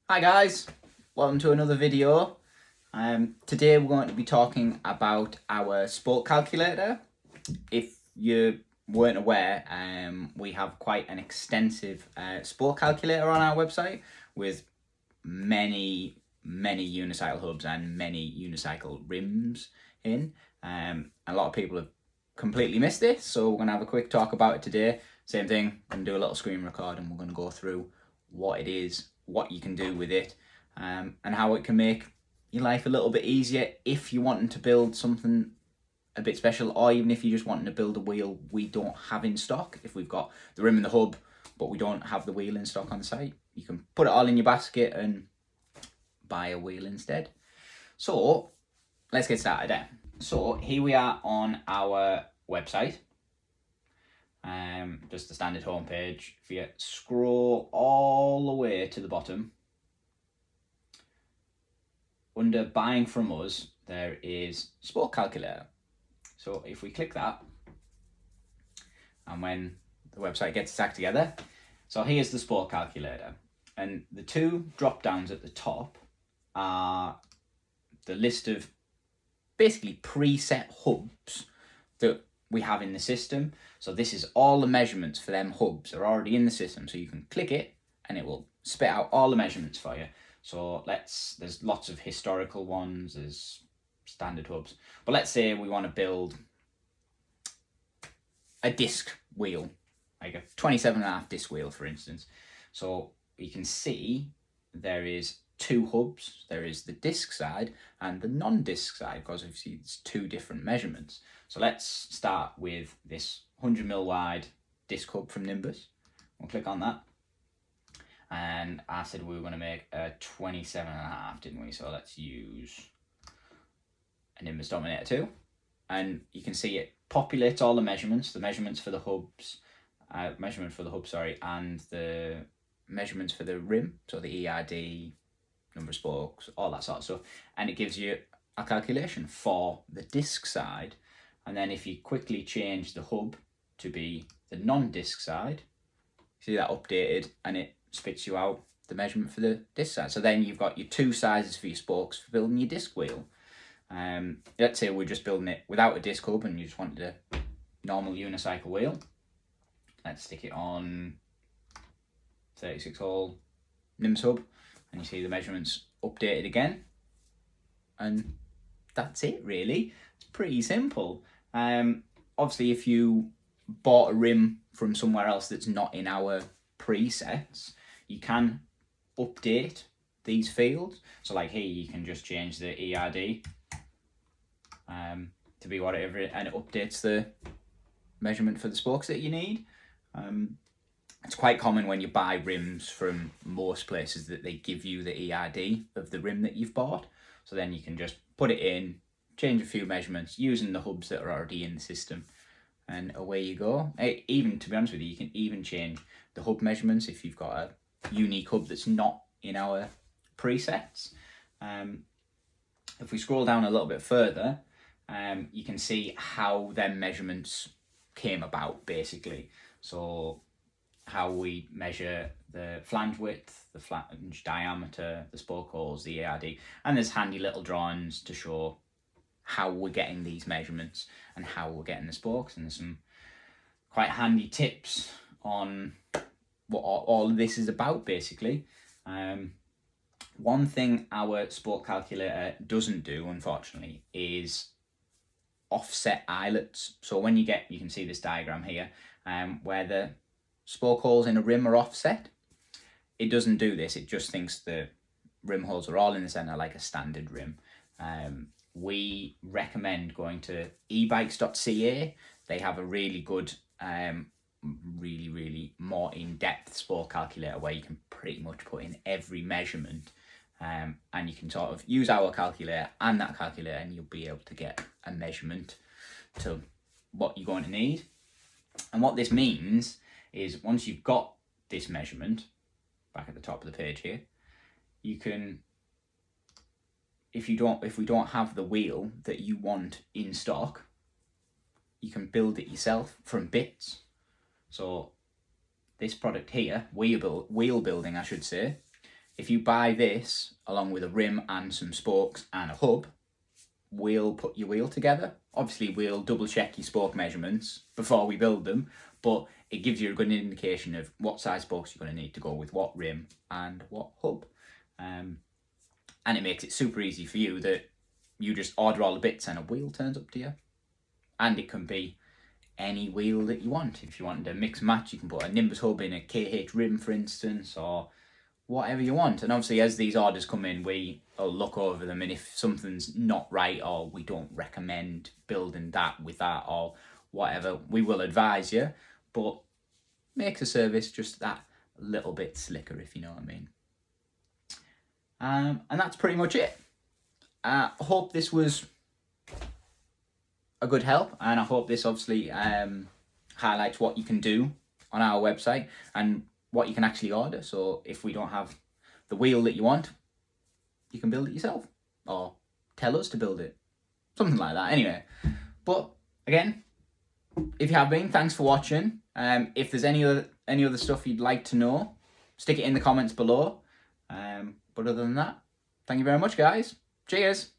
Hi guys, welcome to another video. Today we're going to be talking about our sport calculator. If you weren't aware, we have quite an extensive sport calculator on our website with many unicycle hubs and many unicycle rims in. A lot of people have completely missed this, so we're going to have a quick talk about it today. Same thing, I'm going to do a little screen record and we're going to go through what it is, what you can do with it, and how it can make your life a little bit easier if you're wanting to build something a bit special, or even if you're just wanting to build a wheel we don't have in stock. If we've got the rim and the hub but we don't have the wheel in stock on the site, you can put it all in your basket and buy a wheel instead. So let's get started then. So here we are on our website. Just the standard homepage. If you scroll all the way to the bottom, under buying from us, there is sport calculator. So if we click that, and when the website gets its act together, so here's the sport calculator, and the two drop downs at the top are the list of basically preset hubs that we have in the system. So this is all the measurements for them hubs are already in the system, so you can click it and it will spit out all the measurements for you. So there's lots of historical ones, there's standard hubs, but let's say we want to build a disc wheel, like a 27.5 disc wheel, for instance. So you can see there is two hubs. There is the disc side and the non-disc side, because obviously it's two different measurements. So let's start with this 100mm wide disc hub from Nimbus. We'll click on that. And I said we were going to make a 27.5, didn't we? So let's use a Nimbus Dominator 2. And you can see it populates all the measurements for the hubs, and the measurements for the rim, so the ERD, number of spokes, all that sort of stuff. And it gives you a calculation for the disc side. And then if you quickly change the hub to be the non-disc side, see that updated, and it spits you out the measurement for the disc side. So then you've got your two sizes for your spokes for building your disc wheel. Let's say we're just building it without a disc hub and you just wanted a normal unicycle wheel. Let's stick it on 36 hole Nimbus hub, and you see the measurements updated again, and that's it really. It's pretty simple. Obviously if you bought a rim from somewhere else that's not in our presets, you can update these fields. So like here you can just change the ERD to be whatever, and it updates the measurement for the spokes that you need. It's quite common when you buy rims from most places that they give you the ERD of the rim that you've bought. So then you can just put it in, change a few measurements using the hubs that are already in the system, and away you go. Even, to be honest with you, you can even change the hub measurements if you've got a unique hub that's not in our presets. If we scroll down a little bit further, you can see how them measurements came about, basically. So how we measure the flange width, the flange diameter, the spoke holes, the ERD, and there's handy little drawings to show how we're getting these measurements and how we're getting the spokes, and there's some quite handy tips on what all of this is about, basically. One thing our sport calculator doesn't do, unfortunately, is offset eyelets. So when you can see this diagram here, where the spoke holes in a rim are offset. It doesn't do this. It just thinks the rim holes are all in the center like a standard rim. We recommend going to ebikes.ca. They have a really good, really more in-depth sport calculator where you can pretty much put in every measurement, and you can sort of use our calculator and that calculator, and you'll be able to get a measurement to what you're going to need. And what this means is once you've got this measurement, back at the top of the page here, you can, if we don't have the wheel that you want in stock, you can build it yourself from bits. So this product here, wheel building I should say, if you buy this along with a rim and some spokes and a hub, we'll put your wheel together. Obviously, we'll double check your spoke measurements before we build them, but it gives you a good indication of what size spokes you're going to need to go with what rim and what hub. And it makes it super easy for you that you just order all the bits and a wheel turns up to you. And it can be any wheel that you want. If you want a mix match, you can put a Nimbus hub in a KH rim, for instance, or whatever you want. And obviously, as these orders come in, we'll look over them, and if something's not right or we don't recommend building that with that or whatever, we will advise you, but makes the service just that little bit slicker, if you know what I mean. And that's pretty much it. I hope this was a good help, and I hope this obviously highlights what you can do on our website and what you can actually order. So if we don't have the wheel that you want, you can build it yourself or tell us to build it, something like that. Anyway, but again, if you have been, thanks for watching. If there's any other stuff you'd like to know, stick it in the comments below. But other than that, thank you very much, guys. Cheers.